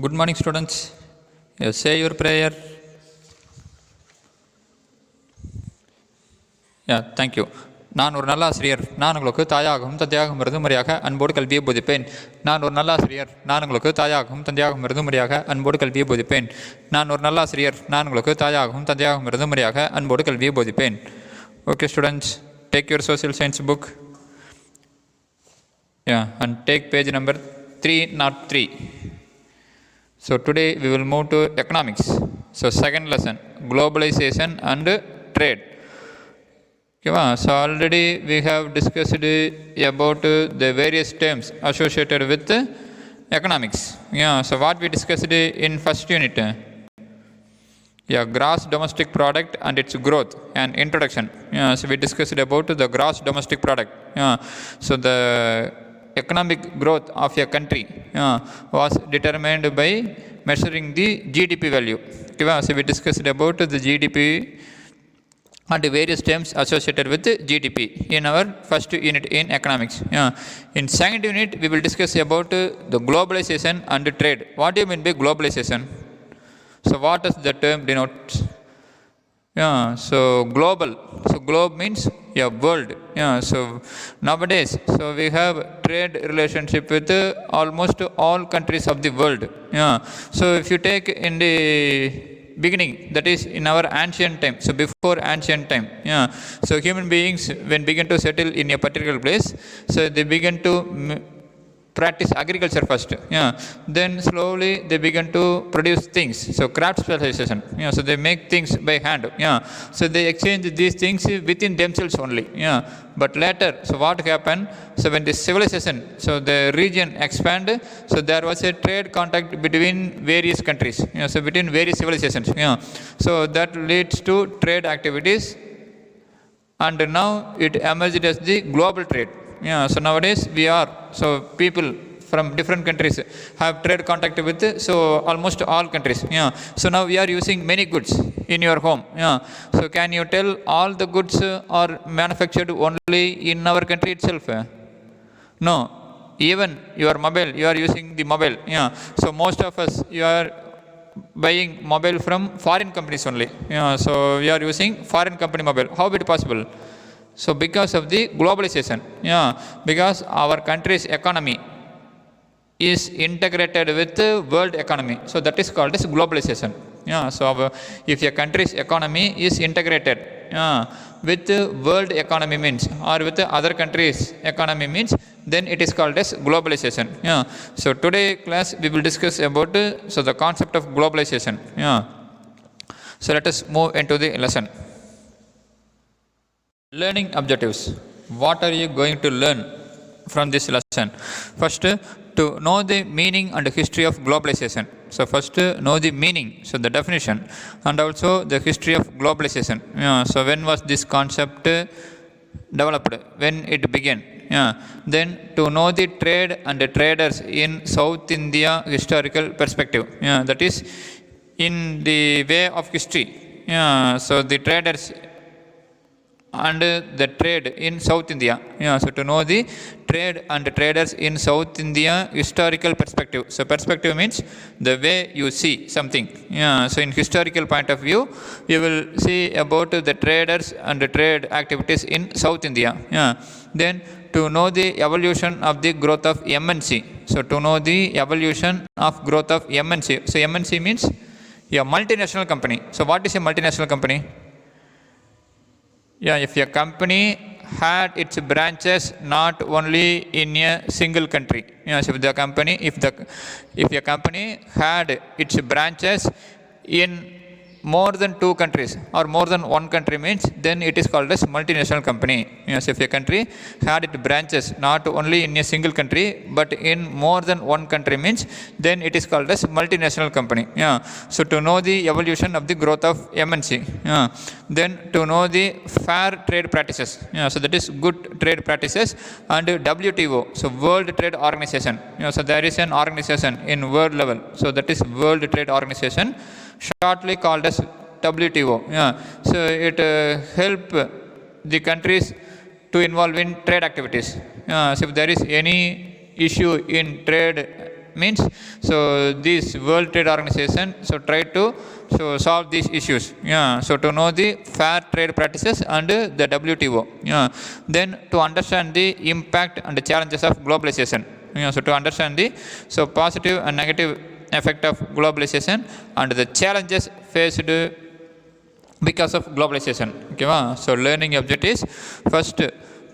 Good morning, students. You say your prayer. Thank you. நான் ஒரு நல்ல ஆசிரியர். நான் உங்களுக்கு தாயாகவும் தந்தையாகவும் மருதுமறையாக அன்போடு கல்வியை போதிப்பேன். நான் ஒரு நல்ல ஆசிரியர். நான் உங்களுக்கு தாயாகவும் தந்தையாகவும் மருதுமறையாக அன்போடு கல்வியை போதிப்பேன். நான் ஒரு நல்ல ஆசிரியர். நான் உங்களுக்கு தாயாகவும் தந்தையாகவும் மருதுமறையாக அன்போடு கல்வியை போதிப்பேன். Okay, students, take your social science book. And take page number 303. So today we will move to economics. So second lesson, globalization and trade. Okay, so already we have discussed about the various terms associated with economics. So what we discussed in first unit, gross domestic product and its growth and introduction. So we discussed about the gross domestic product. So the economic growth of a country was determined by measuring the GDP value. Okay, so we discussed about the GDP and the various terms associated with GDP in our first unit in economics. In second unit, we will discuss about the globalization and trade. What do you mean by globalization? So what does the term denote? So global. So globe means world. So nowadays, so we have trade relationship with almost all countries of the world. So if you take in the beginning, that is in our ancient time, so before ancient time, so human beings when begin to settle in a particular place, so they begin to practice agriculture first, then slowly they begin to produce things, so craft specialization, so they make things by hand, so they exchange these things within themselves only, but later, so what happened, so when this civilization, so the region expanded, so there was a trade contact between various countries, so between various civilizations, so that leads to trade activities, and now it emerged as the global trade. So nowadays we are, so people from different countries have trade contact with, so almost all countries. So now we are using many goods in your home. So can you tell all the goods are manufactured only in our country itself? No. Even your mobile, you are using the mobile. So most of us, you are buying mobile from foreign companies only. So we are using foreign company mobile. How is it possible? So because of the globalization, because our country's economy is integrated with the world economy, so that is called as globalization. So if a country's economy is integrated with the world economy means, or with the other countries' economy means, then it is called as globalization. So today class we will discuss about so the concept of globalization. So let us move into the lesson. Learning objectives. What are you going to learn from this lesson? First, to know the meaning and history of globalization. So first, know the meaning, so the definition, and also the history of globalization. So when was this concept developed? When it began? Then to know the trade and the traders in South India historical perspective. That is in the way of history. So the traders and the trade in South India. So to know the trade and traders in South India historical perspective. So perspective means the way you see something. So in historical point of view, you will see about the traders and the trade activities in South India. Then to know the evolution of the growth of MNC. So to know the evolution of growth of MNC. So MNC means a multinational company. So what is a multinational company? If a company had its branches not only in a single country. So if a company had its branches in more than two countries or more than one country means, then it is called as multinational company. So if a country had its branches not only in a single country but in more than one country means, then it is called as multinational company. So to know the evolution of the growth of MNC. Then to know the fair trade practices. So that is good trade practices, and WTO, so World Trade Organization. So there is an organization in world level. So that is World Trade Organization, shortly called as WTO. So it help the countries to involve in trade activities. So if there is any issue in trade means so this World Trade Organization so try to so solve these issues. Yeah, so to know the fair trade practices and the WTO. Yeah, then to understand the impact and the challenges of globalization. Yeah, so to understand the so positive and negative effect of globalization and the challenges faced because of globalization. Okay, so learning objectives: first,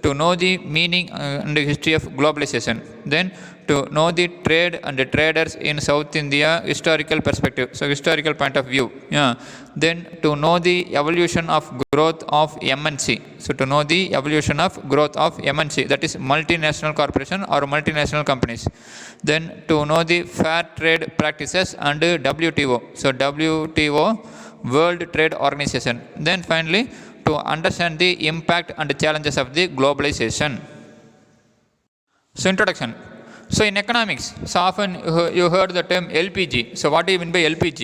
to know the meaning and the history of globalization. Then to know the trade and the traders in South India historical perspective, so historical point of view. Yeah. Then to know the evolution of growth of MNC. So to know the evolution of growth of MNC, that is multinational corporation or multinational companies. Then to know the fair trade practices and WTO. So WTO, World Trade Organization. Then finally, to understand the impact and challenges of the globalization. So introduction. So in economics, so often you heard the term LPG. So what do you mean by LPG?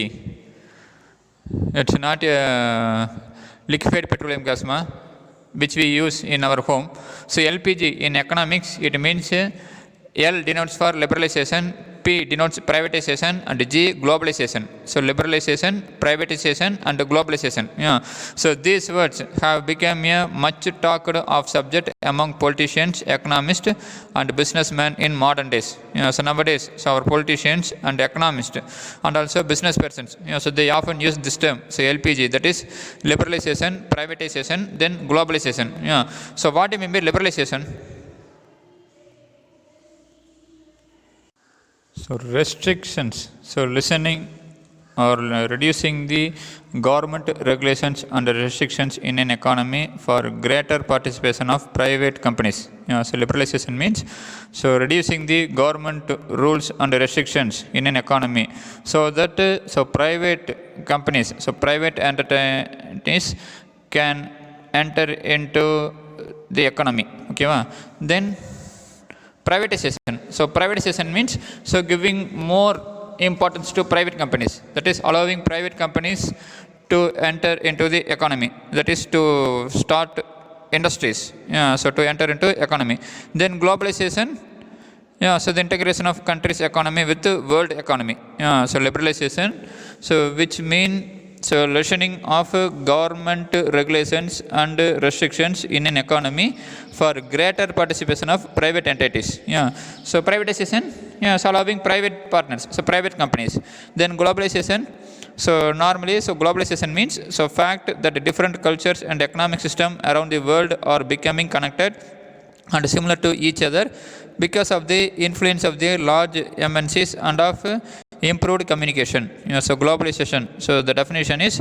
It's not a liquefied petroleum gas, which we use in our home. So LPG in economics, it means L denotes for liberalization, P denotes privatization, and G globalization. So liberalization, privatization, and globalization. Yeah. So these words have become a much talked of subject among politicians, economists, and businessmen in modern days. Yeah. So nowadays, so our politicians and economists and also business persons, so they often use this term. So LPG, that is liberalization, privatization, then globalization. Yeah. So what do you mean by liberalization? So restrictions, so listening or reducing the government regulations and restrictions in an economy for greater participation of private companies. So liberalization means so reducing the government rules and restrictions in an economy so that so private companies, so private entities can enter into the economy. Okay, then privatization. So privatization means so giving more importance to private companies. That is allowing private companies to enter into the economy. That is to start industries. Yeah, so to enter into economy. Then globalization. Yeah, so the integration of countries' economy with the world economy. Yeah, so liberalization. So which mean so lessening of government regulations and restrictions in an economy for greater participation of private entities. Yeah. So privatization, so allowing private partners, so private companies. Then globalization. So normally, so globalization means so fact that the different cultures and economic system around the world are becoming connected and similar to each other because of the influence of the large MNCs and of improved communication. So globalization. So the definition is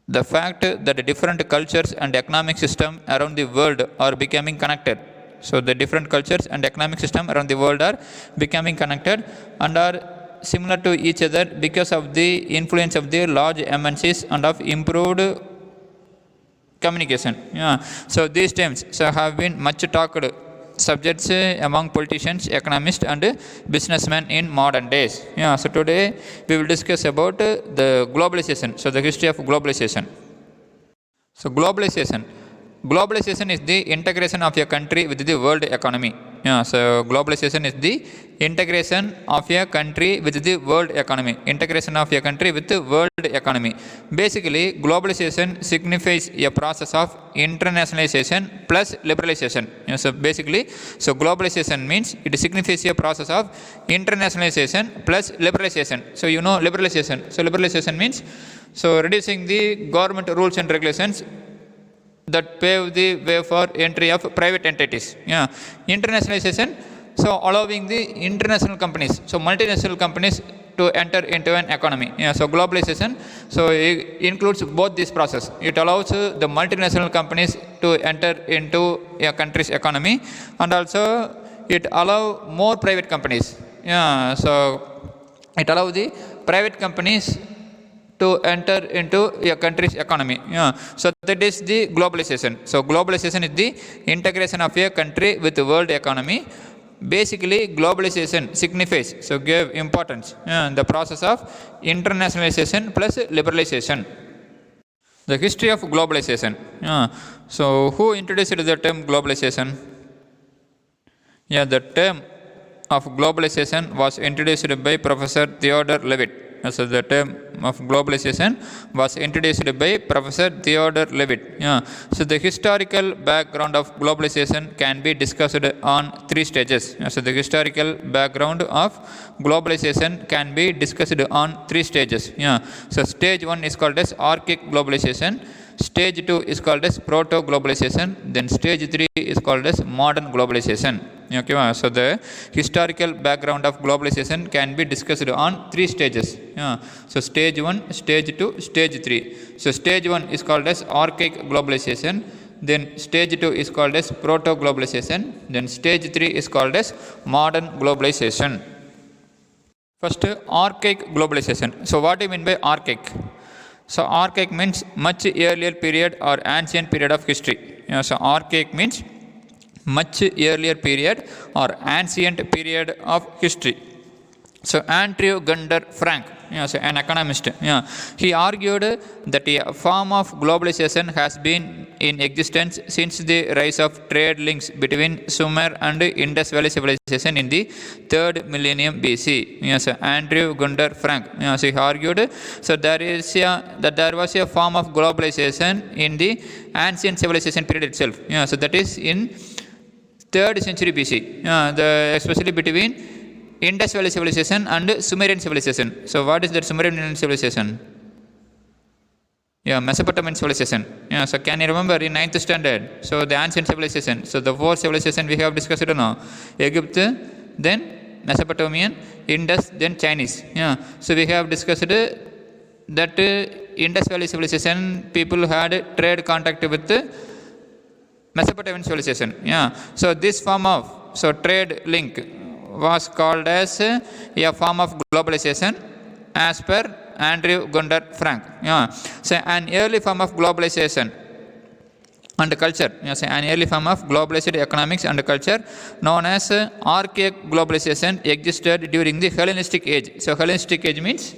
the fact that the different cultures and economic system around the world are becoming connected. So the different cultures and economic system around the world are becoming connected and are similar to each other because of the influence of the large MNCs and of improved communication. So these terms so have been much talked subjects among politicians, economists, and businessmen in modern days. So today we will discuss about the globalization. So the history of globalization. So globalization. Globalization is the integration of a country with the world economy. So globalization is the integration of a country with the world economy. Integration of a country with the world economy. Basically, globalization signifies a process of internationalization plus liberalization. So basically, so globalization means it signifies a process of internationalization plus liberalization. So you know liberalization. So liberalization means so reducing the government rules and regulations that pave the way for entry of private entities. Internationalization, so allowing the international companies, so multinational companies to enter into an economy. So globalization, so it includes both this process. It allows the multinational companies to enter into a country's economy, and also it allows more private companies. So it allows the private companies to enter into a country's economy. So that is the globalization. So globalization is the integration of a country with the world economy. Basically, globalization signifies, so give importance, the process of internationalization plus liberalization. The history of globalization. So who introduced the term globalization? The term of globalization was introduced by Professor Theodore Levitt. So the term of globalization was introduced by Professor Theodore Levitt. So the historical background of globalization can be discussed on three stages. So the historical background of globalization can be discussed on three stages. So stage 1 is called as archaic globalization. Stage 2 is called as proto-globalization. Then stage 3 is called as modern globalization. Okay, so the historical background of globalization can be discussed on three stages. So stage 1, stage 2, stage 3. So stage 1 is called as archaic globalization. Then stage 2 is called as proto-globalization. Then stage 3 is called as modern globalization. First, archaic globalization. So what do you mean by archaic? So archaic means much earlier period or ancient period of history. So archaic means much earlier period or ancient period of history. So Andrew Gunder Frank, so an economist, he argued that a form of globalization has been in existence since the rise of trade links between Sumer and Indus Valley civilization in the 3rd millennium BC. So Andrew Gunder Frank, so he argued that there was a form of globalization in the ancient civilization period itself. So that is in 3rd century BC, especially between Indus Valley civilization and Sumerian civilization. So what is that Sumerian civilization? Mesopotamian civilization. So can you remember in 9th standard? So the ancient civilization. So the 4 civilization we have discussed now. Egypt, then Mesopotamian, Indus, then Chinese. So we have discussed that Indus Valley civilization people had trade contact with Mesopotamian civilization. So this form of trade link was called as a form of globalization as per Andrew Gunder Frank. So an early form of globalization and culture, an early form of globalized economics and culture known as archaic globalization existed during the Hellenistic age. So Hellenistic age means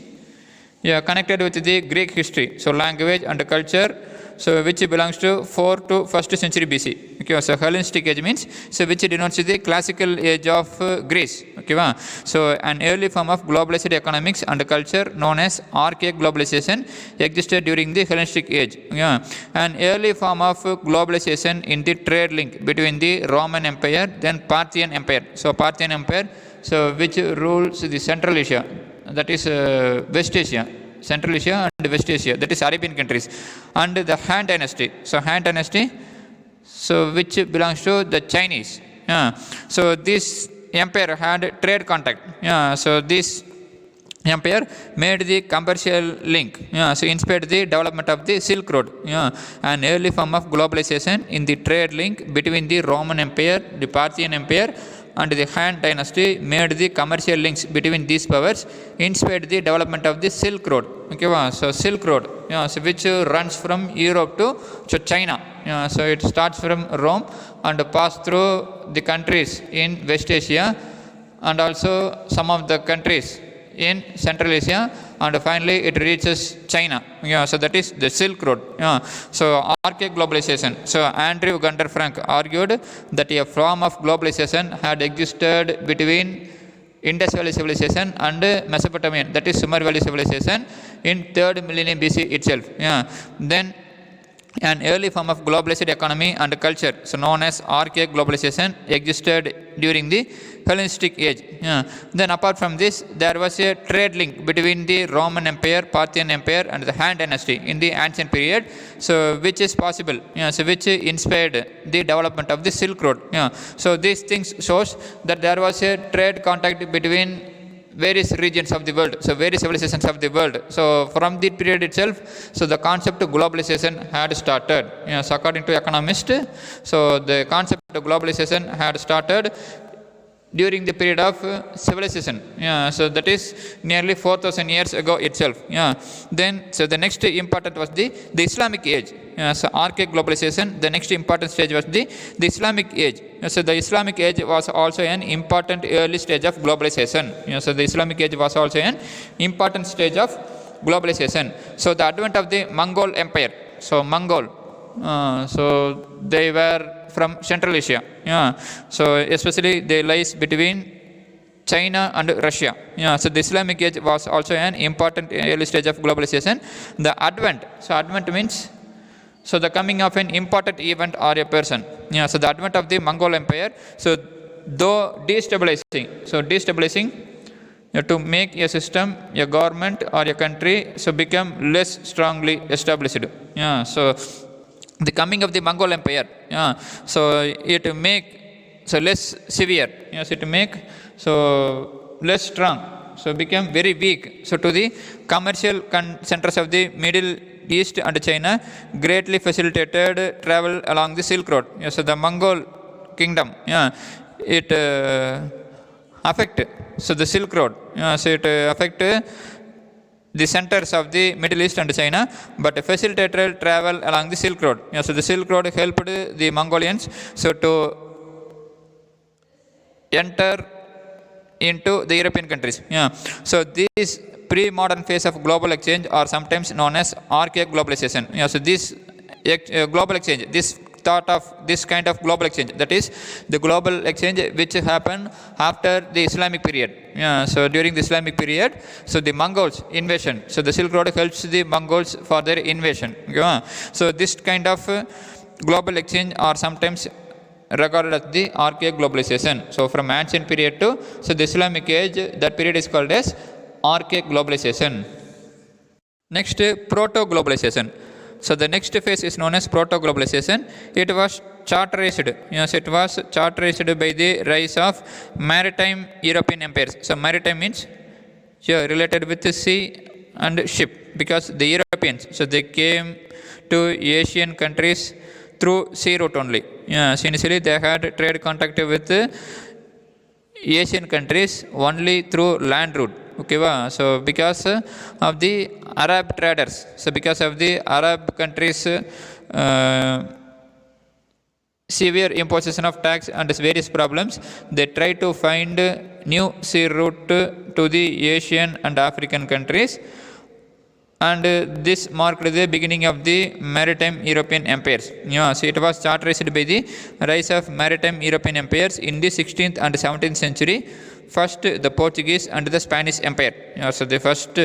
connected with the Greek history, so language and culture, so which belongs to 4 to 1st century BC. Okay, so Hellenistic age means which denotes the classical age of Greece. Okay, so an early form of globalized economics and culture known as archaic globalization existed during the Hellenistic age. An early form of globalization in the trade link between the Roman Empire then Parthian Empire. So Parthian Empire, so which rules the Central Asia, that is West Asia. Central Asia and West Asia, that is Arabian countries, and the Han Dynasty. So Han Dynasty, so which belongs to the Chinese. So this empire had trade contact. So this empire made the commercial link. So inspired the development of the Silk Road. An early form of globalization in the trade link between the Roman Empire, the Parthian Empire, and the Han Dynasty made the commercial links between these powers, inspired the development of the Silk Road. Okay, so Silk Road, so which runs from Europe to China. So it starts from Rome and pass through the countries in West Asia and also some of the countries in Central Asia, and finally it reaches China. So that is the Silk Road. So archaic globalization. So Andrew Gunder Frank argued that a form of globalization had existed between Indus Valley civilization and Mesopotamian, that is Sumer Valley civilization, in 3rd millennium BC itself. Then an early form of globalized economy and culture, so known as archaic globalization, existed during the Hellenistic age. Then apart from this, there was a trade link between the Roman Empire, Parthian Empire, and the Han Dynasty in the ancient period, so which is possible, so which inspired the development of the Silk Road. So these things shows that there was a trade contact between various regions of the world, so various civilizations of the world. So from the period itself, so the concept of globalization had started. So according to economists, so the concept of globalization had started during the period of civilization. So that is nearly 4,000 years ago itself. Then, so the next important was the Islamic age. So archaic globalization, the next important stage was the Islamic age. So the Islamic age was also an important early stage of globalization. So the Islamic age was also an important stage of globalization. So the advent of the Mongol Empire. So Mongol, so they were from Central Asia. So especially they lies between China and Russia. Yeah, so the Islamic age was also an important early stage of globalization. The advent, so advent means so the coming of an important event or a person. Yeah, so the advent of the Mongol Empire. So though destabilizing to make a system, a government or a country so become less strongly established. Yeah, so the coming of the Mongol Empire. Yeah, so it make so less severe. Yes, it make so less strong. So become very weak. So to the commercial centers of the Middle East and China greatly facilitated travel along the Silk Road. Yeah, so the Mongol kingdom. Yeah, it affect so the Silk Road. So it affect the centers of the Middle East and China, but facilitated travel along the Silk Road. Yeah, so the Silk Road helped the Mongolians so to enter into the European countries. Yeah, so this pre-modern phase of global exchange are sometimes known as archaic globalization. Yeah, so this global exchange, this thought of this kind of global exchange, that is the global exchange which happened after the Islamic period. Yeah, so during the Islamic period, so the Mongols invasion, so the Silk Road helps the Mongols for their invasion. Yeah, so this kind of global exchange are sometimes regarded as the archaic globalization. So from ancient period to so the Islamic age, that period is called as archaic globalization. Next, proto-globalization. So the next phase is known as proto-globalization. It was charterized. Yes, it was charterized by the rise of maritime European empires. So maritime means related with the sea and ship, because the Europeans, so they came to Asian countries through sea route only. Yes, initially they had trade contact with Asian countries only through land route. Okay, so because of the Arab traders, so because of the Arab countries severe imposition of tax and various problems, they try to find new sea route to the Asian and African countries, and this marked the beginning of the maritime European empires. Yeah, so it was characterized by the rise of maritime European empires in the 16th and 17th century. First, the Portuguese and the Spanish Empire. Yeah, so the first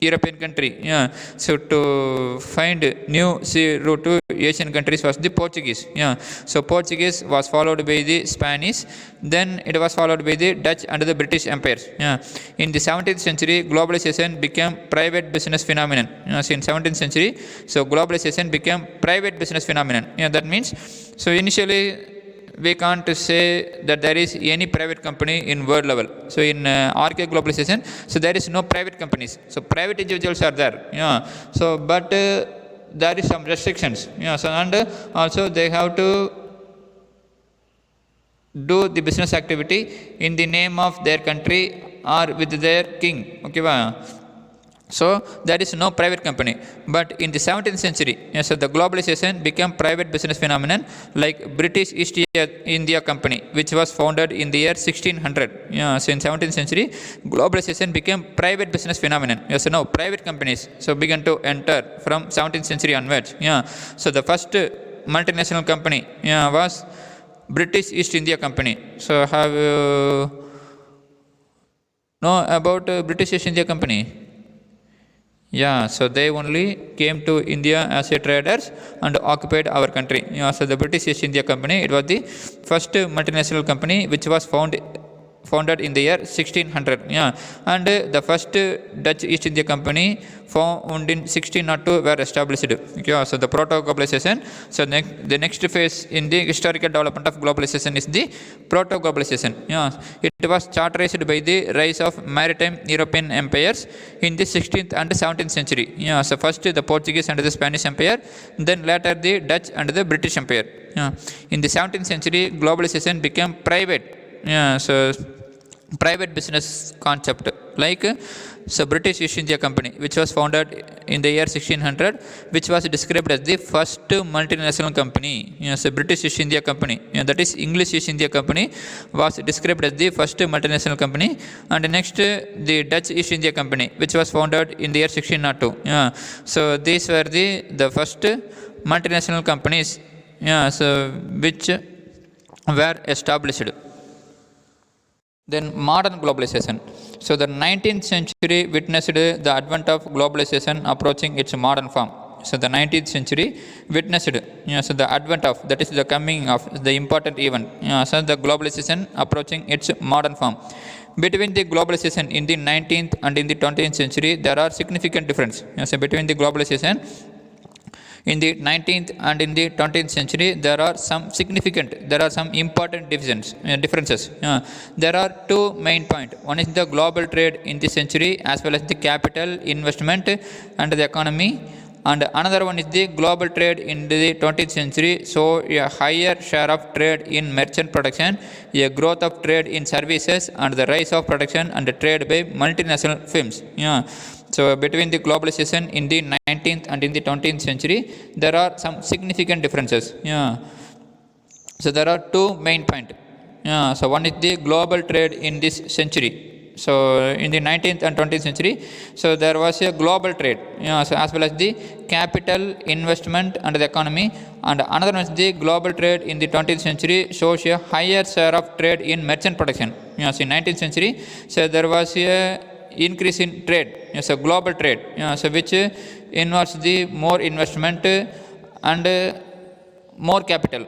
European country, yeah, so to find new sea route to Asian countries was the Portuguese. Yeah, so Portuguese was followed by the Spanish, then it was followed by the Dutch and the British empires. Yeah, in the 17th century, globalization became private business phenomenon. Yeah, so in 17th century, so globalization became private business phenomenon. Yeah, that means so initially we can't say that there is any private company in world level. So in archaic globalization, so there is no private companies. So private individuals are there. Yeah. So but there is some restrictions. Yeah. So and also they have to do the business activity in the name of their country or with their king. Okay. So there is no private company. But in the 17th century, yes, so the globalization became private business phenomenon, like British East India Company, which was founded in the year 1600. Yeah, so in 17th century, globalization became private business phenomenon. Yes, so now private companies so began to enter from 17th century onwards. Yeah, so the first multinational company was British East India Company. So have you know about British East India Company? Yeah, so they only came to India as a traders and occupied our country. Yeah, so the British East India Company, it was the first multinational company which was founded in the year 1600. Yeah, and the first Dutch East India Company founded in 1602 were established. Yeah, so the proto-globalization. So the next phase in the historical development of globalization is the proto-globalization. Yeah, it was characterized by the rise of maritime European empires in the 16th and 17th century. Yeah, so first the Portuguese and the Spanish Empire, then later the Dutch and the British Empire. Yeah, in the 17th century, globalization became private. Yeah, so private business concept, like so British East India Company, which was founded in the year 1600, which was described as the first multinational company. Yes, so British East India Company, that is English East India Company, was described as the first multinational company. And next, the Dutch East India Company, which was founded in the year 1602. Yeah, so these were the first multinational companies. Yeah, so which were established. Then modern globalization. So the 19th century witnessed the advent of globalization approaching its modern form. So the 19th century witnessed, so the advent of, that is the coming of the important event. So the globalization approaching its modern form. Between the globalization in the 19th and in the 20th century, there are significant difference. So between the globalization in the 19th and in the 20th century, there are some important differences. There are two main points. One is the global trade in this century, as well as the capital, investment, and the economy. And another one is the global trade in the 20th century, so a higher share of trade in merchant production, a growth of trade in services, and the rise of production and trade by multinational firms. So between the globalization in the 19th and in the 20th century, there are some significant differences. So there are two main points. So one is the global trade in this century. So in the 19th and 20th century, so there was a global trade, so as well as the capital, investment, and the economy. And another one is the global trade in the 20th century shows a higher share of trade in merchant production. So in 19th century, so there was a increase in trade, so global trade, so which involves the more investment and more capital.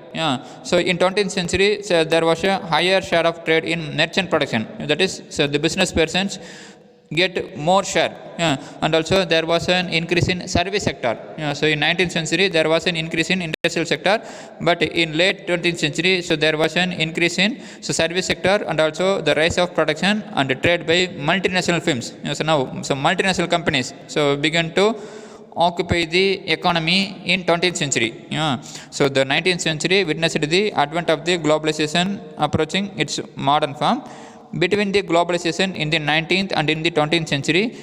So in 20th century, so there was a higher share of trade in merchant production. That is, so the business persons get more share. And also there was an increase in service sector. So in 19th century, there was an increase in industrial sector, but in late 20th century, so there was an increase in service sector and also the rise of production and trade by multinational firms. So now, so multinational companies so began to occupy the economy in 20th century. So the 19th century witnessed the advent of the globalization approaching its modern form. Between the globalization in the 19th and in the 20th century,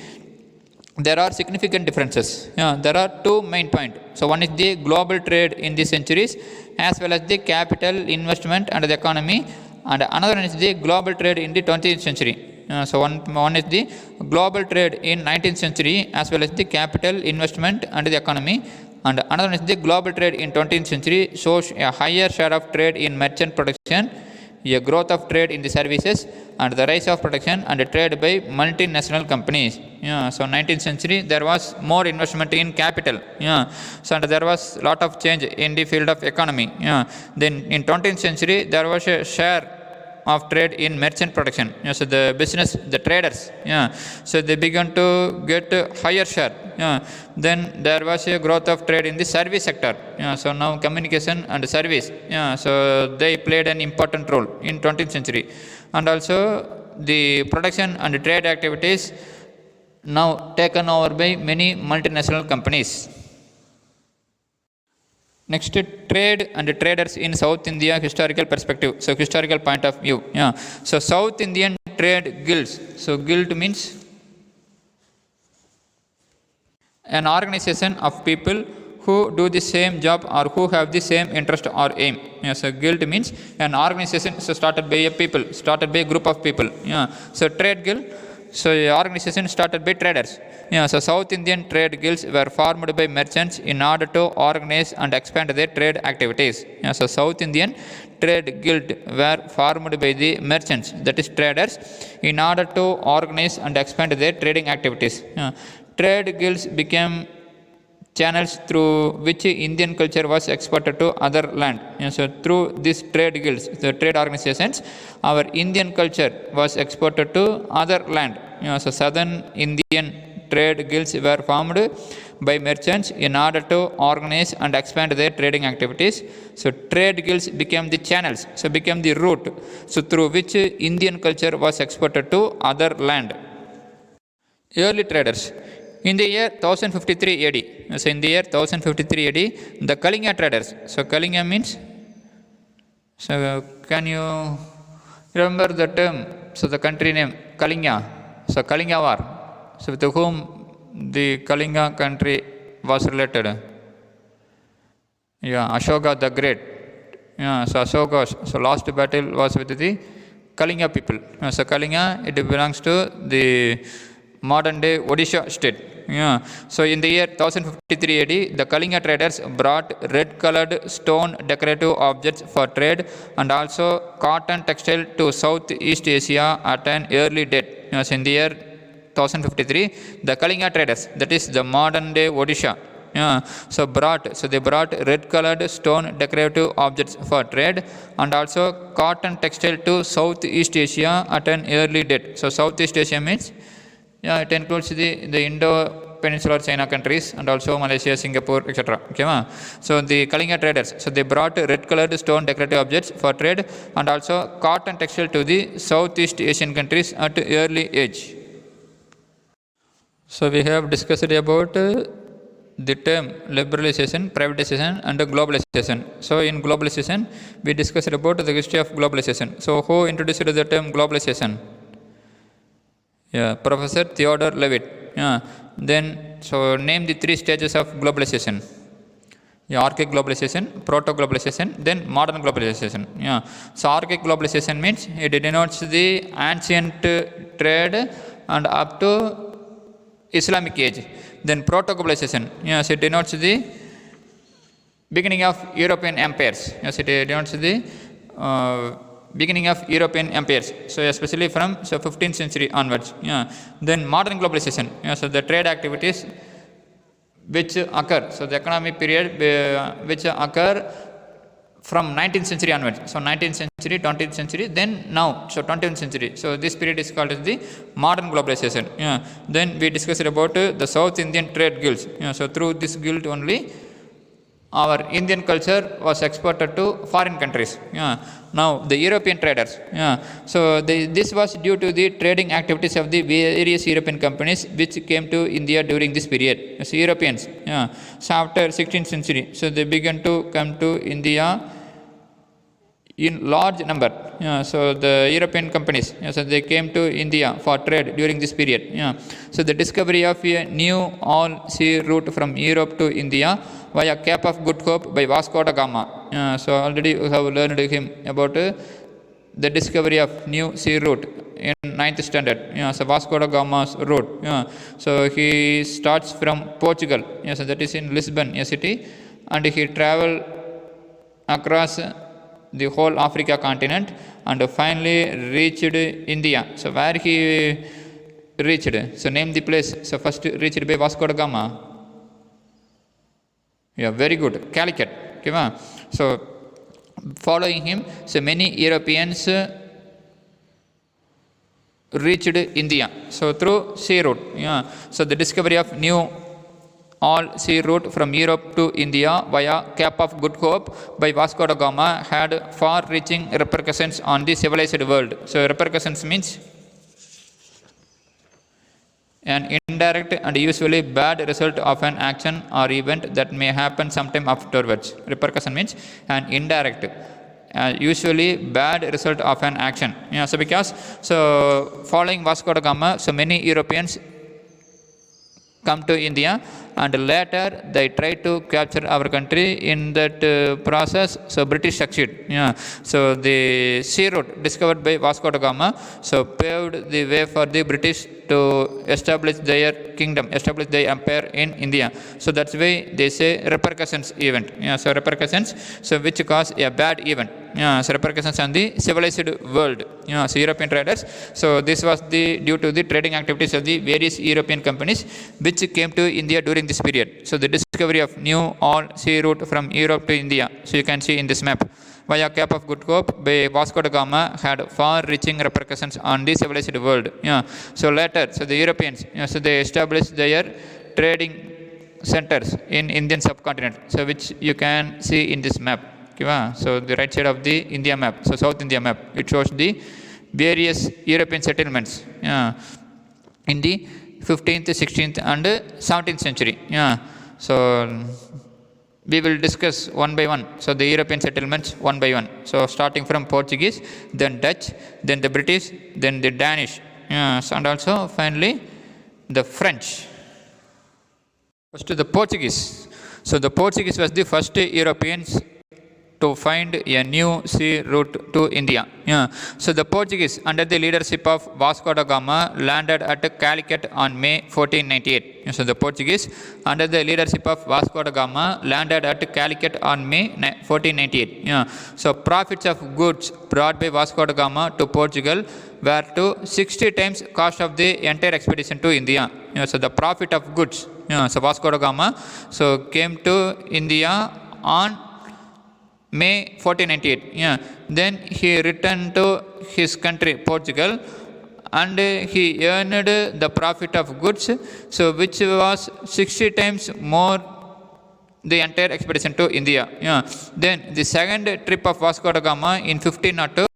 there are significant differences. There are two main points. So one is the global trade in the centuries, as well as the capital, investment, and the economy. And another one is the global trade in the 20th century. So one is the global trade in 19th century, as well as the capital, investment, and the economy. And another one is the global trade in 20th century shows a higher share of trade in merchant production, a growth of trade in the services, and the rise of production and trade by multinational companies. So 19th century, there was more investment in capital. So and there was lot of change in the field of economy. Then in 20th century, there was a share of trade in merchant production. So the business, the traders, so they began to get a higher share. Then there was a growth of trade in the service sector. So now communication and service, so they played an important role in 20th century. And also the production and trade activities now taken over by many multinational companies. Next, trade and traders in South India historical perspective. So historical point of view. So South Indian trade guilds. So guild means an organization of people who do the same job or who have the same interest or aim. So guild means an organization started by a people, started by a group of people. So trade guild, so an organization started by traders. So South Indian trade guilds were formed by merchants in order to organize and expand their trade activities. So South Indian trade guild were formed by the merchants, that is traders, in order to organize and expand their trading activities. Trade guilds became channels through which Indian culture was exported to other land. So through these trade guilds, the trade organizations, our Indian culture was exported to other land. So southern Indian trade guilds were formed by merchants in order to organize and expand their trading activities. So trade guilds became the channels, so became the route, so through which Indian culture was exported to other land. Early traders. In the year 1053 AD, so in the year 1053 AD, the Kalinga traders. So Kalinga means, so can you remember the term, so the country name, Kalinga. So Kalinga war. So to whom the Kalinga country was related? Ashoka the Great. So Ashoka, so last battle was with the Kalinga people. So Kalinga, it belongs to the modern day Odisha state. Yeah. So in the year 1053 AD, the Kalinga traders brought red-colored stone decorative objects for trade and also cotton textile to Southeast Asia at an early date. Yes, in the year 1053, the Kalinga traders, that is the modern-day Odisha, so they brought red-colored stone decorative objects for trade and also cotton textile to Southeast Asia at an early date. So Southeast Asia means, it includes the Indo-Peninsular China countries and also Malaysia, Singapore, etc. Okay, so the Kalinga traders, so they brought red-colored stone decorative objects for trade and also cotton textile to the Southeast Asian countries at early age. So we have discussed about the term liberalization, privatization and globalization. So in globalization, we discussed about the history of globalization. So who introduced the term globalization? Yeah, Professor Theodore Levitt. Yeah. Then, so name the three stages of globalization. Yeah, archaic globalization, proto-globalization, then modern globalization. Yeah. So archaic globalization means it denotes the ancient trade and up to Islamic age. Then proto-globalization, yes, it denotes the beginning of European empires. Yes, it denotes the beginning of European empires. So especially from 15th century onwards. Yeah. Then modern globalization. Yeah, so the trade activities which occur. So the economic period which occur from 19th century onwards. So 19th century, 20th century, then now, so 20th century. So this period is called as the modern globalization. Yeah. Then we discussed about the South Indian trade guilds. Yeah. So through this guild only, our Indian culture was exported to foreign countries. Yeah. Now the European traders. Yeah. So this was due to the trading activities of the various European companies which came to India during this period. So Europeans. Yeah. So after 16th century, so they began to come to India in large number. Yeah, so the European companies, so they came to India for trade during this period. Yeah. So the discovery of a new all-sea route from Europe to India via Cape of Good Hope by Vasco da Gama. Yeah, so already we have learned him about the discovery of new sea route in 9th standard. Yeah, so Vasco da Gama's route. Yeah. So he starts from Portugal. Yeah, so that is in Lisbon, a city, and he traveled across the whole Africa continent and finally reached India. So where he reached? So name the place. So first reached by Vasco da Gama. Yeah, very good. Calicut. Okay, so following him, so many Europeans reached India. So through sea route. Yeah. So the discovery of new all-sea route from Europe to India via Cape of Good Hope by Vasco da Gama had far-reaching repercussions on the civilized world. So repercussions means an indirect and usually bad result of an action or event that may happen sometime afterwards. Repercussion means an indirect, usually bad result of an action. Yeah, so because, so following Vasco da Gama, so many Europeans come to India and later they try to capture our country. In that process, so British succeed. Yeah. So the sea route discovered by Vasco da Gama, so paved the way for the British to establish their kingdom, establish their empire in India. So that's why they say repercussions event. Yeah. So repercussions, so which cause a bad event. Yeah. So repercussions on the civilized world. Yeah. So European traders. So this was due to the trading activities of the various European companies which came to India during this period. So the discovery of new all-sea route from Europe to India. So you can see in this map. Via Cape of Good Hope by Vasco da Gama had far-reaching repercussions on the civilized world. Yeah. So later, so the Europeans, so they established their trading centers in Indian subcontinent. So which you can see in this map. Okay, so the right side of the India map, so South India map, it shows the various European settlements. Yeah. In the 15th, 16th and 17th century. Yeah. So we will discuss one by one. So the European settlements one by one. So starting from Portuguese, then Dutch, then the British, then the Danish, yes, and also finally the French. First the Portuguese. So the Portuguese was the first Europeans to find a new sea route to India. Yeah. So the Portuguese, under the leadership of Vasco da Gama, landed at Calicut on May 1498. So the Portuguese, under the leadership of Vasco da Gama, landed at Calicut on May 1498. So profits of goods brought by Vasco da Gama to Portugal were to 60 times cost of the entire expedition to India. So the profit of goods, so Vasco da Gama came to India on May 1498. Then he returned to his country, Portugal, and he earned the profit of goods, so which was 60 times more the entire expedition to India. Then the second trip of Vasco da Gama in 1502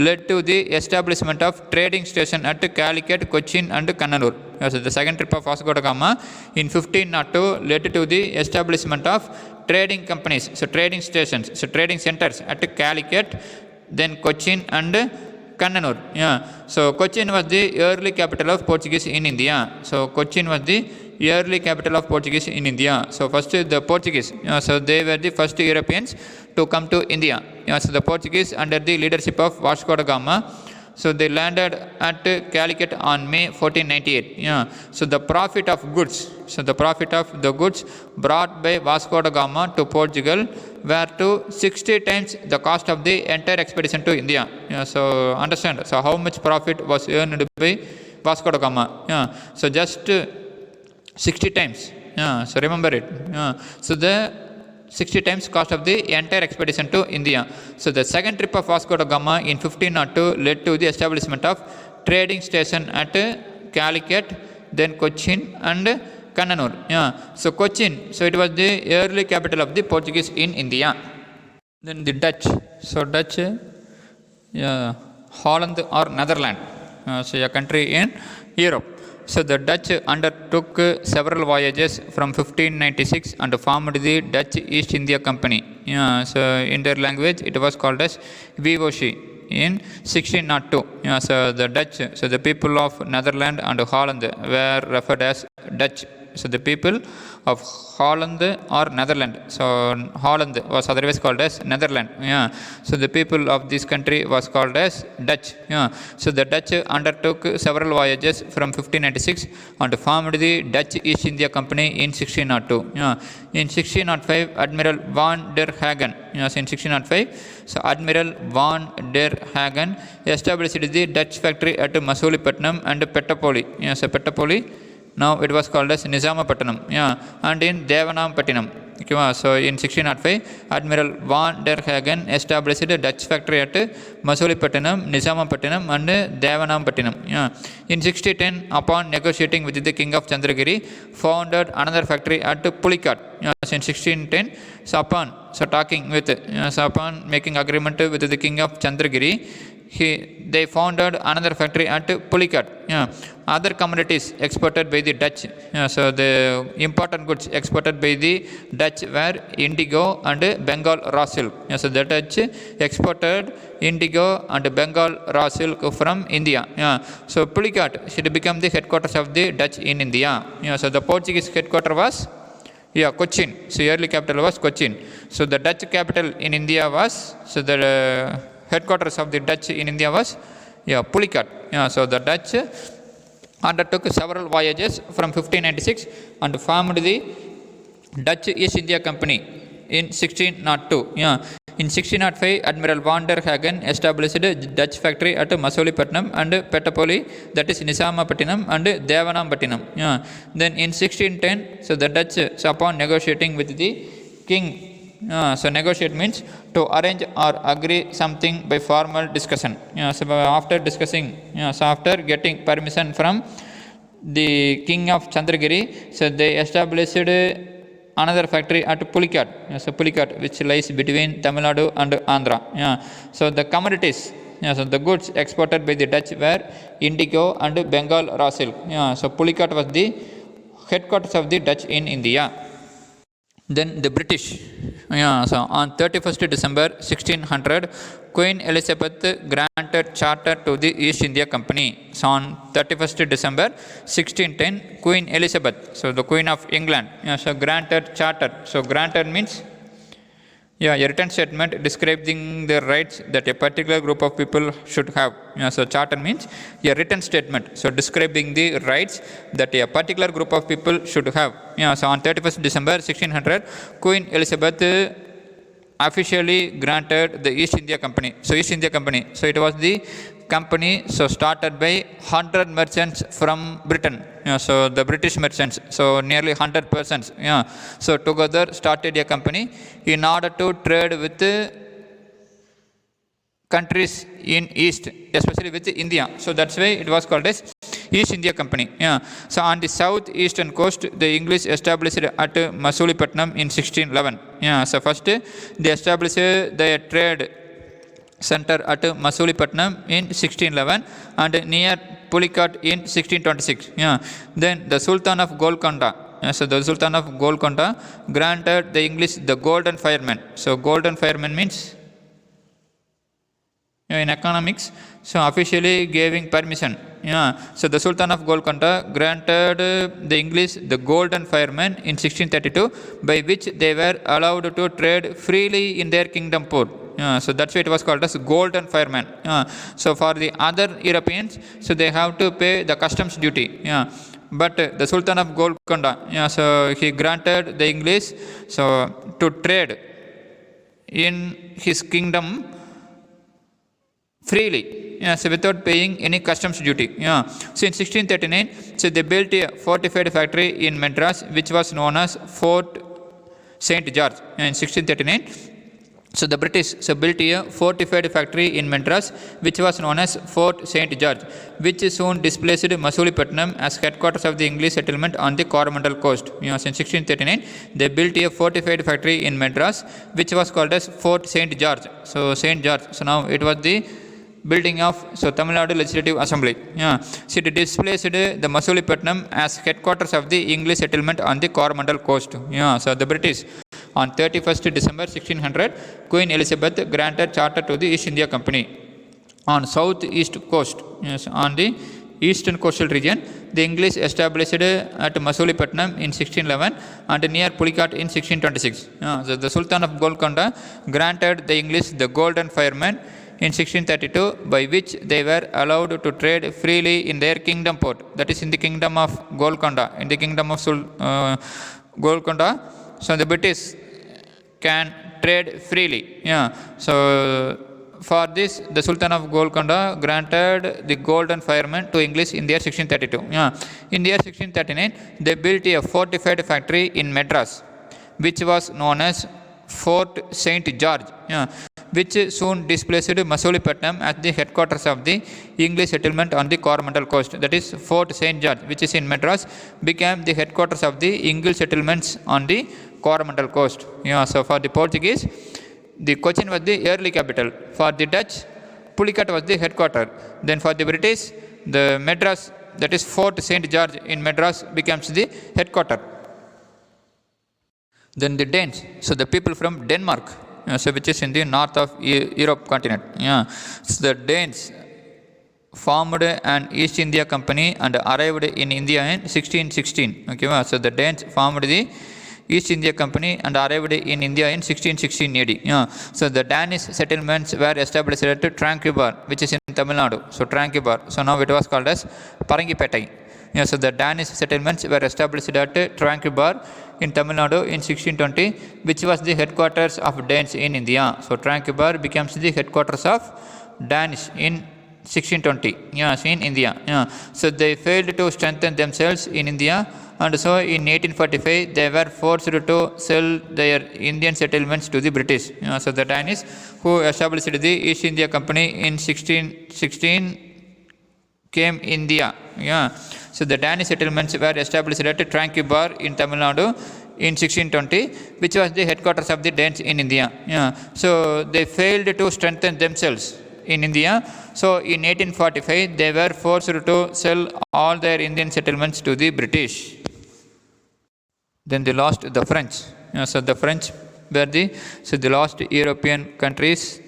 led to the establishment of trading station at Calicut, Cochin and Kannur. So the second trip of Vasco da Gama in 1502 led to the establishment of trading companies, so trading stations, so trading centers at Calicut, then Cochin and Kannur. So Cochin was the early capital of Portuguese in India. So Cochin was the early capital of Portuguese in India. So first the Portuguese, so they were the first Europeans to come to India. So the Portuguese under the leadership of Vasco da Gama, so they landed at Calicut on May 1498. So the profit of goods, so the profit of the goods brought by Vasco da Gama to Portugal were to 60 times the cost of the entire expedition to India. So understand, so how much profit was earned by Vasco da Gama? So just 60 times. So remember it. So the 60 times cost of the entire expedition to India. So the second trip of Vasco da Gama in 1502 led to the establishment of trading station at Calicut, then Cochin and Kannur. So Cochin, so it was the early capital of the Portuguese in India. Then the Dutch, so Dutch, Holland or Netherlands, so a country in Europe. So the Dutch undertook several voyages from 1596 and formed the Dutch East India Company. So in their language it was called as VOC in 1602. So the Dutch, so the people of Netherlands and Holland were referred as Dutch. So the people of Holland or Netherlands. So Holland was otherwise called as Netherlands. So the people of this country was called as Dutch. So the Dutch undertook several voyages from 1596 and formed the Dutch East India Company in 1602. In 1605, Admiral van der Hagen. So in 1605, so Admiral van der Hagen established the Dutch factory at Masulipatanam and Pettapoli. So Pettapoli, now it was called as Nizamapattanam, and in Devanampattinam. So in 1605, Admiral van der Hagen established a Dutch factory at Masulipatanam, Nizamapattinam and Devanampattinam. In 1610, upon negotiating with the king of Chandragiri, founded another factory at Pulicat. So in 1610, so upon making agreement with the king of Chandragiri, they founded another factory at Pulicat. Other commodities exported by the Dutch, so the important goods exported by the Dutch were indigo and Bengal raw silk. So the Dutch exported indigo and Bengal raw silk from India. So Pulicat should become the headquarters of the Dutch in India. So the Portuguese headquarters was Cochin. So early capital was Cochin. So the Dutch capital in India was, so the headquarters of the Dutch in India was Pulicat. So the Dutch undertook several voyages from 1596 and formed the Dutch East India Company in 1602. In 1605, Admiral van der Hagen established a Dutch factory at Masulipatanam and Pettapoli, that is Nizamapattinam and Devanampattinam. Then in 1610, so the Dutch, so upon negotiating with the king, so negotiate means to arrange or agree something by formal discussion. So after discussing, so after getting permission from the king of Chandragiri, so they established another factory at Pulicat. So Pulicat, which lies between Tamil Nadu and Andhra. So the commodities, so the goods exported by the Dutch were indigo and Bengal raw silk. So Pulicat was the headquarters of the Dutch in India. Then the British. So on 31st December 1600, Queen Elizabeth granted charter to the East India Company. So on 31st December 1610, Queen Elizabeth, so the Queen of England, so granted charter. So granted means, Yeah, a written statement describing the rights that a particular group of people should have. Yeah, so charter means a written statement. So describing the rights that a particular group of people should have. Yeah, so on 31st December 1600, Queen Elizabeth officially granted the East India Company. So East India Company. So it was the company started by 100 merchants from Britain. Yeah, so the British merchants. So nearly 100 persons. Yeah. So together started a company in order to trade with countries in East, especially with India. So that's why it was called as East India Company. Yeah. So on the southeastern coast, the English established at Masulipatam in 1611. Yeah. So first they established their trade center at Masulipatam in 1611 and near Pulicat in 1626. Yeah. Then the Sultan of Golconda. So the Sultan of Golconda granted the English the Golden Fireman. So Golden Fireman means in economics, so officially giving permission. Yeah. So the Sultan of Golconda granted the English the Golden Fireman in 1632, by which they were allowed to trade freely in their kingdom port. So that's why it was called as Golden Fireman. So for the other Europeans, so they have to pay the customs duty. But the Sultan of Golconda, so he granted the English so to trade in his kingdom freely, so without paying any customs duty. So in 1639, so they built a fortified factory in Madras, which was known as Fort St. George. In 1639, so the British built a fortified factory in Madras, which was known as Fort St. George, which soon displaced Masulipatam as headquarters of the English settlement on the Coromandel coast. In 1639, they built a fortified factory in Madras, which was called as Fort St. George. So St. George. So now it was the building of Tamil Nadu Legislative Assembly. So it displaced the Masulipatam as headquarters of the English settlement on the Coromandel coast. So the British on 31st December 1600, Queen Elizabeth granted charter to the East India Company. On southeast coast, on the eastern coastal region, the English established at Masulipatam in 1611 and near Pulicat in 1626. So the Sultan of Golconda granted the English the Golden Fireman in 1632, by which they were allowed to trade freely in their kingdom port, that is in the kingdom of Golconda. In the kingdom of Golconda, so the British can trade freely. So for this, the Sultan of Golconda granted the Golden Fireman to English in the year 1632. In the year 1639, they built a fortified factory in Madras, which was known as Fort St. George, which soon displaced Masulipatam as the headquarters of the English settlement on the Coromandel coast. That is Fort St. George, which is in Madras, became the headquarters of the English settlements on the Coromandel coast. So for the Portuguese, the Cochin was the early capital. For the Dutch, Pulicat was the headquarters. Then for the British, the Madras, that is Fort St. George in Madras, becomes the headquarters. Then the Danes, so the people from Denmark, so which is in the north of Europe continent. So the Danes formed an East India Company and arrived in India in 1616. Okay, so the Danes formed the East India Company and arrived in India in 1616 AD. So the Danish settlements were established at Tranquebar, which is in Tamil Nadu. So Tranquebar. So now it was called as Parangipetai. So the Danish settlements were established at Tranquebar in Tamil Nadu in 1620, which was the headquarters of Danes in India. So Tranquebar becomes the headquarters of Danish in 1620. In India. So they failed to strengthen themselves in India, and so in 1845 they were forced to sell their Indian settlements to the British. So the Danish who established the East India Company in 1616 came India. So the Danish settlements were established at Tranquebar in Tamil Nadu in 1620, which was the headquarters of the Danes in India. So they failed to strengthen themselves in India. So in 1845 they were forced to sell all their Indian settlements to the British. Then they lost the French. So the French were the last European countries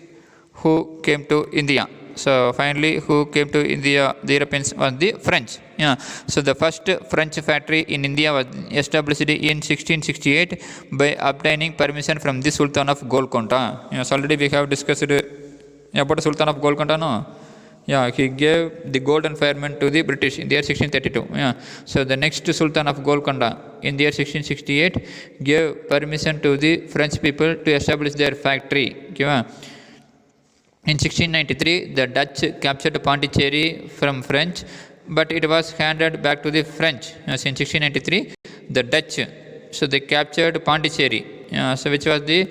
who came to India. So finally, who came to India? The Europeans was the French. Yeah. So the first French factory in India was established in 1668 by obtaining permission from the Sultan of Golconda. Yes, already we have discussed about the Sultan of Golconda, no? Yeah, he gave the golden firmament to the British in the year 1632. Yeah. So the next Sultan of Golconda in the year 1668 gave permission to the French people to establish their factory. Okay. In 1693, the Dutch captured Pondicherry from French, but it was handed back to the French. Yes, in 1693, the Dutch, so they captured Pondicherry, so which was the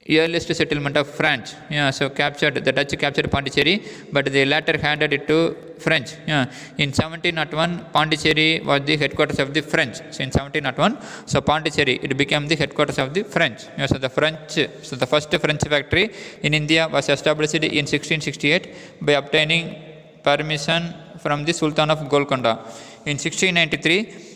earliest settlement of France. Yeah, so the Dutch captured Pondicherry, but they later handed it to French. Yeah. In 1701, Pondicherry was the headquarters of the French. So in 1701, so Pondicherry, it became the headquarters of the French. Yeah, so the first French factory in India was established in 1668 by obtaining permission from the Sultan of Golconda. In 1693,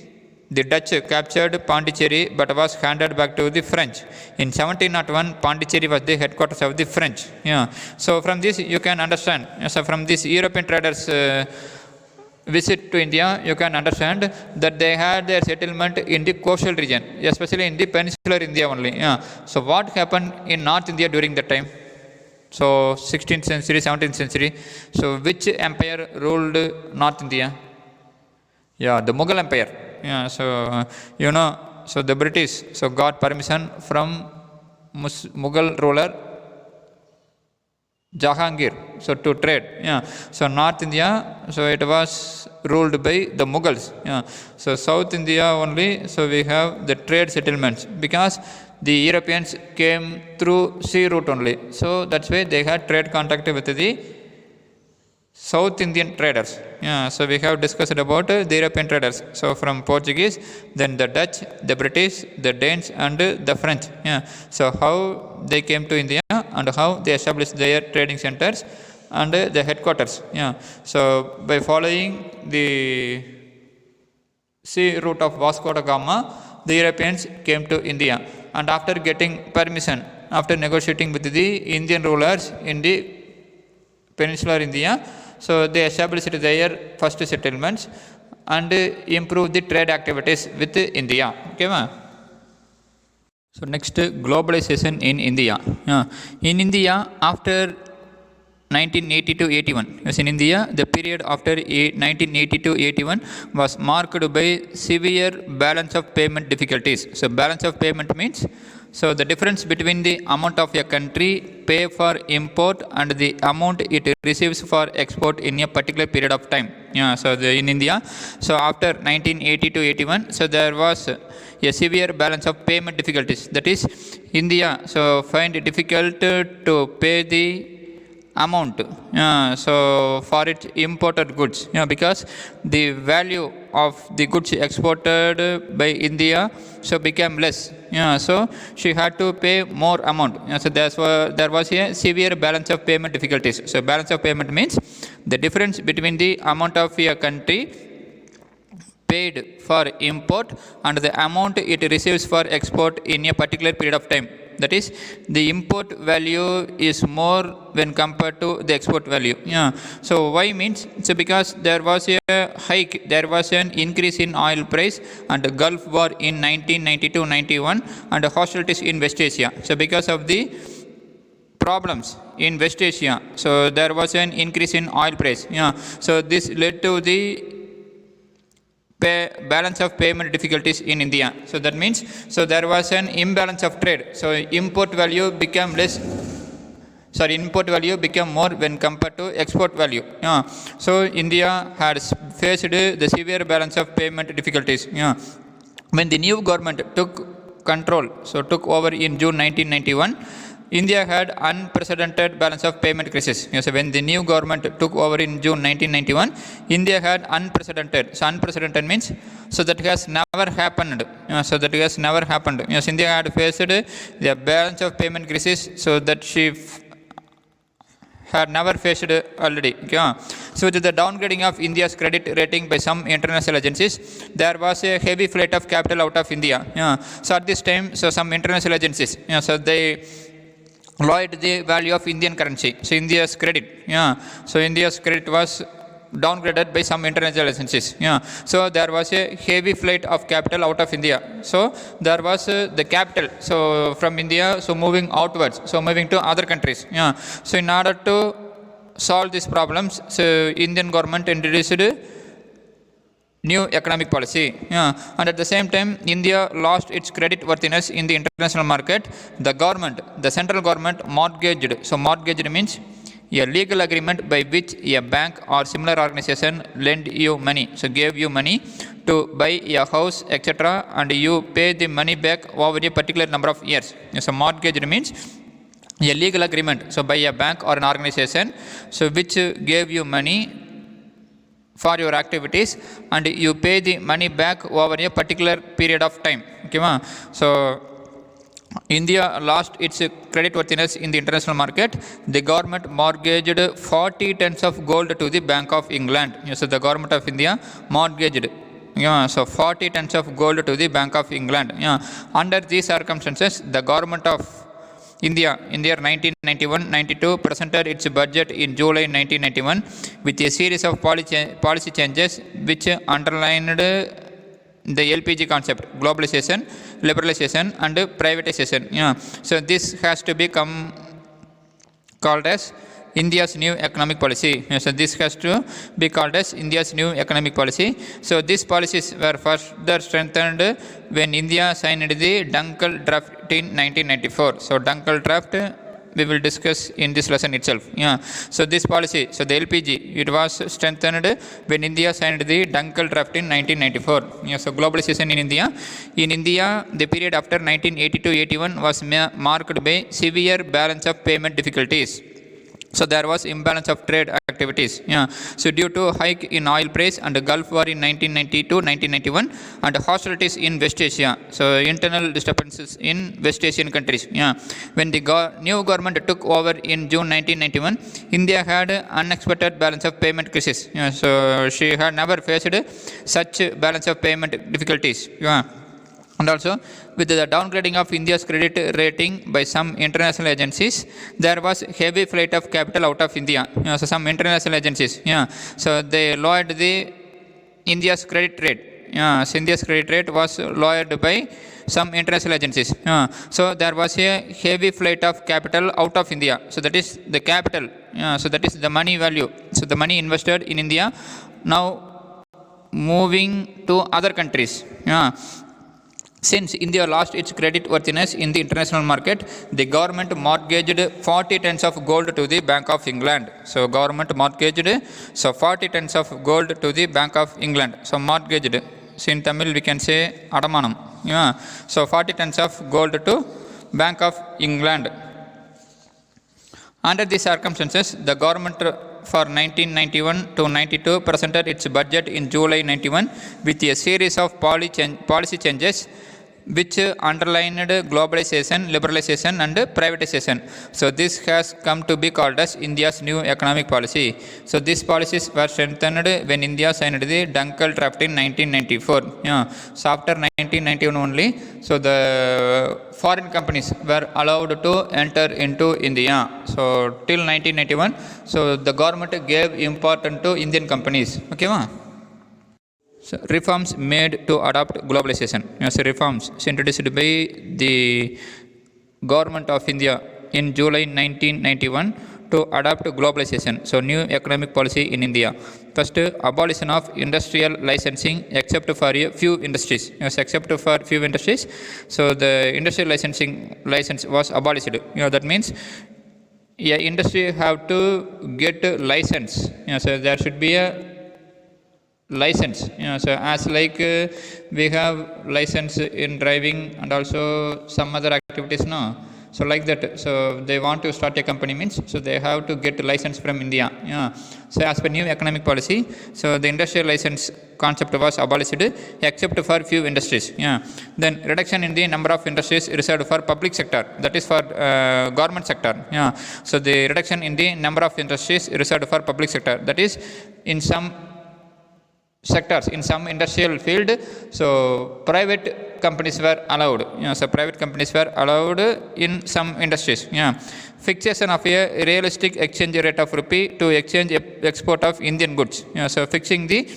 the Dutch captured Pondicherry but was handed back to the French. In 1701, Pondicherry was the headquarters of the French. Yeah. So from this you can understand. So from this European traders visit to India, you can understand that they had their settlement in the coastal region, especially in the peninsular India only. Yeah. So what happened in North India during that time? So 16th century, 17th century. So which empire ruled North India? Yeah, the Mughal Empire. Yeah, so so the British got permission from Mughal ruler Jahangir to trade. Yeah, so North India, so it was ruled by the Mughals. Yeah, so South India only, so we have the trade settlements because the Europeans came through sea route only. So that's why they had trade contact with the South Indian traders. Yeah, so we have discussed about the European traders. So from Portuguese, then the Dutch, the British, the Danes, and the French. Yeah, so how they came to India and how they established their trading centers and the headquarters. Yeah, so by following the sea route of Vasco da Gama, the Europeans came to India, and after getting permission, after negotiating with the Indian rulers in the peninsular India, so they established their first settlements and improved the trade activities with India. Okay, ma? So next, globalization in India. In India, after 1980 to 81. Yes, in India, the period after 1980 to 81 was marked by severe balance of payment difficulties. So balance of payment means, so the difference between the amount of a country pay for import and the amount it receives for export in a particular period of time. Yeah, so in India, so after 1980 to 81, so there was a severe balance of payment difficulties. That is, India so find it difficult to pay the amount so for its imported goods, because the value of the goods exported by India so became less. So she had to pay more amount. So there was a severe balance of payment difficulties. So balance of payment means the difference between the amount of a country paid for import and the amount it receives for export in a particular period of time. That is, the import value is more when compared to the export value. So why means, so because there was a hike, there was an increase in oil price and the Gulf War in 1992-91 and hostilities in West Asia. So because of the problems in West Asia, so there was an increase in oil price. So this led to the balance of payment difficulties in India. So that means, so there was an imbalance of trade. So import value became more when compared to export value. So India has faced the severe balance of payment difficulties. When the new government took over in June 1991, India had unprecedented balance of payment crisis. So when the new government took over in June 1991, India had unprecedented. So unprecedented means, so that has never happened. Yes, India had faced the balance of payment crisis, so that she had never faced already. So with the downgrading of India's credit rating by some international agencies, there was a heavy flight of capital out of India. So at this time, so some international agencies, so they lowered the value of Indian currency. So India's credit, so India's credit was downgraded by some international agencies. So there was a heavy flight of capital out of India. So there was the capital, so from India, so moving outwards, so moving to other countries. So in order to solve these problems, so Indian government introduced new economic policy. And at the same time, India lost its credit worthiness in the international market. The central government mortgaged. So mortgaged means a legal agreement by which a bank or similar organization lend you money, so gave you money to buy a house, etc., and you pay the money back over a particular number of years. So mortgage means a legal agreement, so by a bank or an organization, so which gave you money for your activities and you pay the money back over a particular period of time. Okay, so India lost its credit worthiness in the international market. The government mortgaged 40 tons of gold to the Bank of England. So the government of India mortgaged, so 40 tons of gold to the Bank of England. Under these circumstances, the government of India in the year 1991-92 presented its budget in July 1991 with a series of policy changes which underlined the LPG concept, globalization, liberalization and privatization. So this has to become called as India's new economic policy. So this has to be called as India's new economic policy. So these policies were further strengthened when India signed the Dunkel Draft in 1994. So Dunkel Draft we will discuss in this lesson itself. So this policy, so the LPG, it was strengthened when India signed the Dunkel Draft in 1994. So globalization in India. In India, the period after 1980-81 was marked by severe balance of payment difficulties. So there was imbalance of trade activities. So due to hike in oil price and the Gulf War in 1990-1991 and hostilities in West Asia. So internal disturbances in West Asian countries. When the new government took over in June 1991, India had unexpected balance of payment crisis. So she had never faced such balance of payment difficulties. And also, with the downgrading of India's credit rating by some international agencies, there was heavy flight of capital out of India. So some international agencies, so they lowered the India's credit rate. So India's credit rate was lowered by some international agencies. So there was a heavy flight of capital out of India. So that is the capital. So that is the money value. So the money invested in India now moving to other countries. Since India lost its credit worthiness in the international market, the government mortgaged 40 tons of gold to the Bank of England. So government mortgaged 40 tons of gold to the Bank of England. So mortgaged, so in Tamil we can say adamanam. So 40 tons of gold to Bank of England. Under these circumstances, the government for 1991-92 presented its budget in July 91 with a series of policy changes which underlined globalization, liberalization and privatization. So this has come to be called as India's new economic policy. So these policies were strengthened when India signed the Dunkel Draft in 1994. So after 1991 only, so the foreign companies were allowed to enter into India. So till 1991, so the government gave importance to Indian companies. Okay, so reforms made to adopt globalization. So reforms introduced by the government of India in July 1991 to adopt globalization. So new economic policy in India. First, abolition of industrial licensing except for a few industries. Yes, except for few industries. So the industrial license was abolished. That means industry have to get license. So there should be a license. So as like we have license in driving and also some other activities, no. So like that, so they want to start a company means, so they have to get a license from India. So as per new economic policy, so the industrial license concept was abolished except for few industries. Then reduction in the number of industries reserved for public sector, that is for government sector. So the reduction in the number of industries reserved for public sector, that is in some sectors in some industrial field, so private companies were allowed. So private companies were allowed in some industries. Fixation of a realistic exchange rate of rupee to exchange export of Indian goods. So fixing the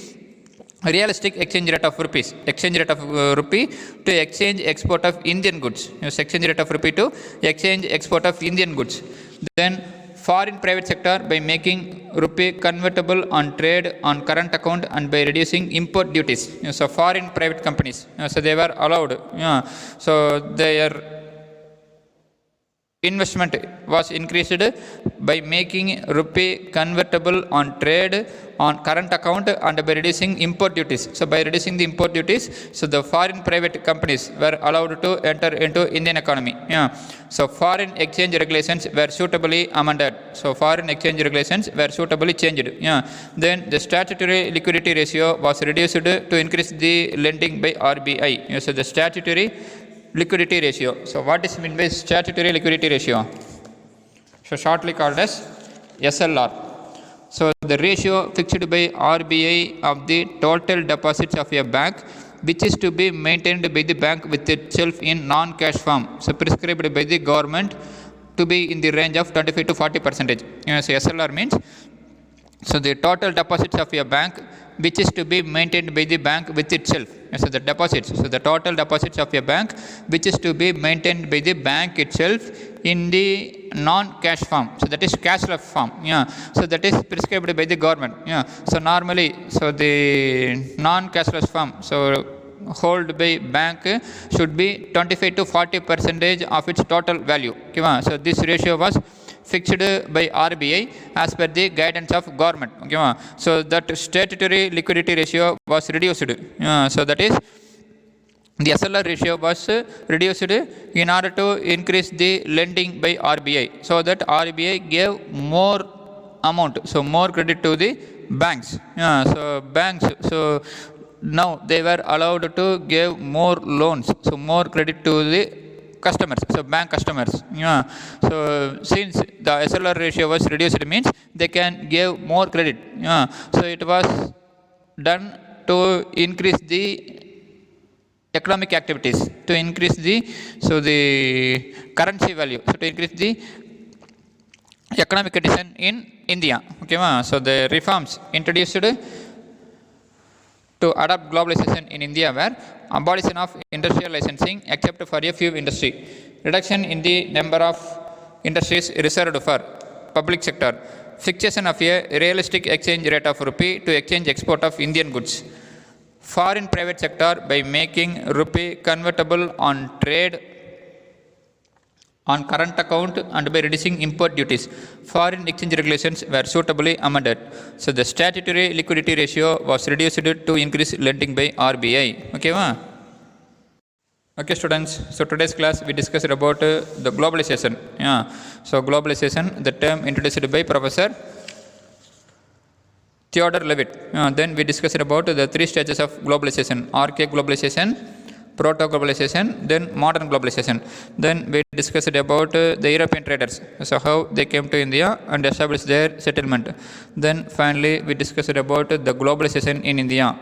realistic exchange rate of rupee to exchange export of Indian goods. Exchange rate of rupee to exchange export of Indian goods. Then foreign private sector by making rupee convertible on trade on current account and by reducing import duties. So foreign private companies, so they were allowed. So their investment was increased by making rupee convertible on trade on current account and by reducing import duties. So by reducing the import duties, so the foreign private companies were allowed to enter into Indian economy. So foreign exchange regulations were suitably amended. So foreign exchange regulations were suitably changed. Then the statutory liquidity ratio was reduced to increase the lending by RBI. So the statutory liquidity ratio. So what is meant by statutory liquidity ratio? So shortly called as SLR. So the ratio fixed by RBI of the total deposits of a bank, which is to be maintained by the bank with itself in non-cash form. So prescribed by the government to be in the range of 25 to 40%. So SLR means, so the total deposits of a bank which is to be maintained by the bank with itself. So the deposits, so the total deposits of a bank which is to be maintained by the bank itself in the non-cash form. So that is cashless form. So that is prescribed by the government. So normally, so the non-cashless form, so hold by bank should be 25 to 40% of its total value. So this ratio was fixed by RBI as per the guidance of government. So that statutory liquidity ratio was reduced. So that is, the SLR ratio was reduced in order to increase the lending by RBI, so that RBI gave more amount, so more credit to the banks. So banks, so now they were allowed to give more loans, so more credit to the customers, so bank customers. So since the SLR ratio was reduced, it means they can give more credit. So it was done to increase the economic activities, to increase the, so the currency value, so to increase the economic condition in India. So the reforms introduced to adopt globalization in India were abolition of industrial licensing except for a few industry, reduction in the number of industries reserved for public sector, fixation of a realistic exchange rate of rupee to exchange export of Indian goods, foreign private sector by making rupee convertible on trade on current account and by reducing import duties. Foreign exchange regulations were suitably amended. So the statutory liquidity ratio was reduced to increase lending by RBI. Okay students, so today's class we discussed about the globalization. So globalization, the term introduced by Professor Theodore Levitt. Then we discussed about the three stages of globalization: archaic globalization, proto-globalization, then modern globalization. Then we discussed about the European traders, so how they came to India and established their settlement. Then finally we discussed about the globalization in India.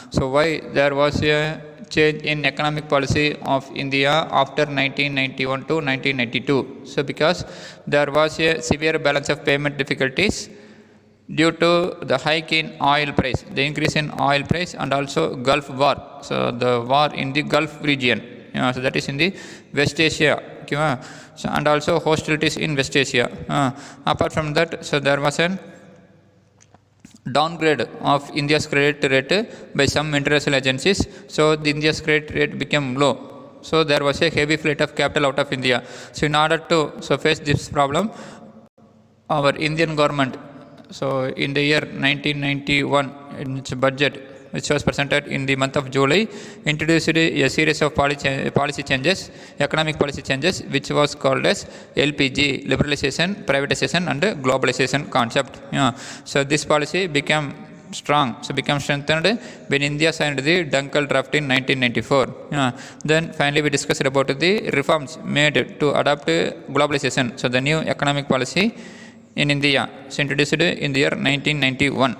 So why there was a change in economic policy of India after 1991 to 1992. So because there was a severe balance of payment difficulties due to the hike in oil price, the increase in oil price, and also Gulf War. So the war in the Gulf region, so that is in the West Asia, so, and also hostilities in West Asia. Apart from that, so there was an downgrade of India's credit rate by some international agencies. So the India's credit rate became low. So there was a heavy flight of capital out of India. So in order to face this problem, our Indian government, so in the year 1991, in its budget, which was presented in the month of July, introduced a series of policy changes, economic policy changes, which was called as LPG, liberalization, privatization and globalization concept. So this policy became strong, so became strengthened when India signed the Dunkel draft in 1994. Then finally we discussed about the reforms made to adopt globalization, so the new economic policy in India, so introduced in the year 1991.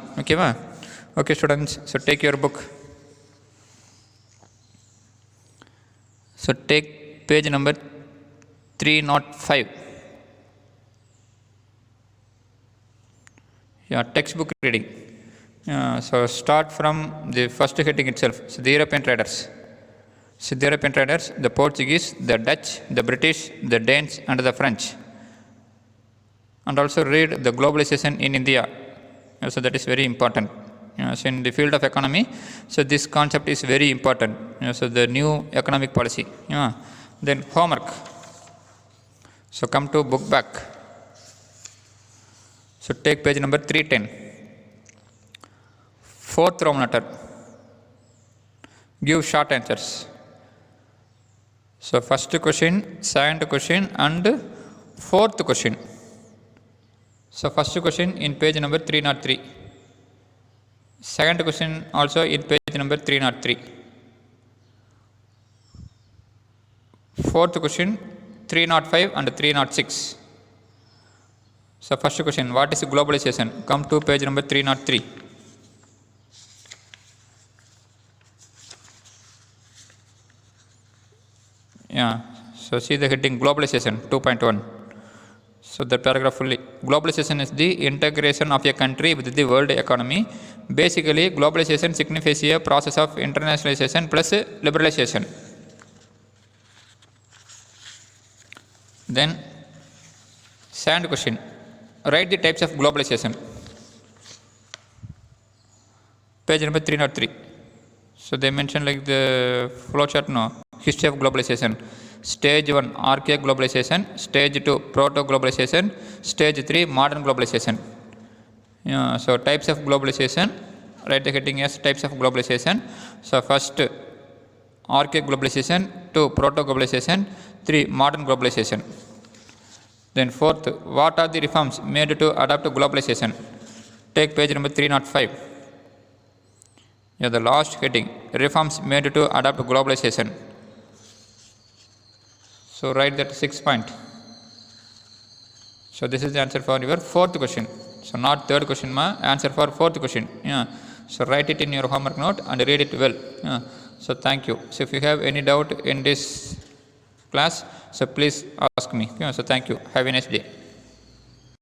Okay, students, so take your book. So take page number 305. Yeah, textbook reading. So start from the first heading itself. So the European traders. So the European traders, the Portuguese, the Dutch, the British, the Danes, and the French. And also read the globalization in India. So that is very important. So in the field of economy, so this concept is very important. So the new economic policy. Then homework. So come to book back. So take page number 310. Fourth Roman letter. Give short answers. So first question, second question, and fourth question. So first question in page number 303. Second question also in page number 303. Fourth question 305 and 306. So first question, what is globalization? Come to page number 303. Yeah, so see the heading globalization 2.1. So the paragraph fully. Globalization is the integration of a country with the world economy. Basically, globalization signifies a process of internationalization plus liberalization. Then, second question. Write the types of globalization. Page number 303. So they mention like the flowchart, no. History of globalization. Stage 1, archaic globalization. Stage 2, proto-globalization. Stage 3, modern globalization. So types of globalization. Write the heading as types of globalization. So first, archaic globalization. 2, proto-globalization. 3, modern globalization. Then fourth, what are the reforms made to adapt to globalization? Take page number 305. Yeah, the last heading, reforms made to adapt to globalization. So write that 6 point. So this is the answer for your fourth question. So not third question, answer for fourth question. Yeah. So write it in your homework note and read it well. Yeah. So thank you. So if you have any doubt in this class, so please ask me. Yeah. So thank you. Have a nice day.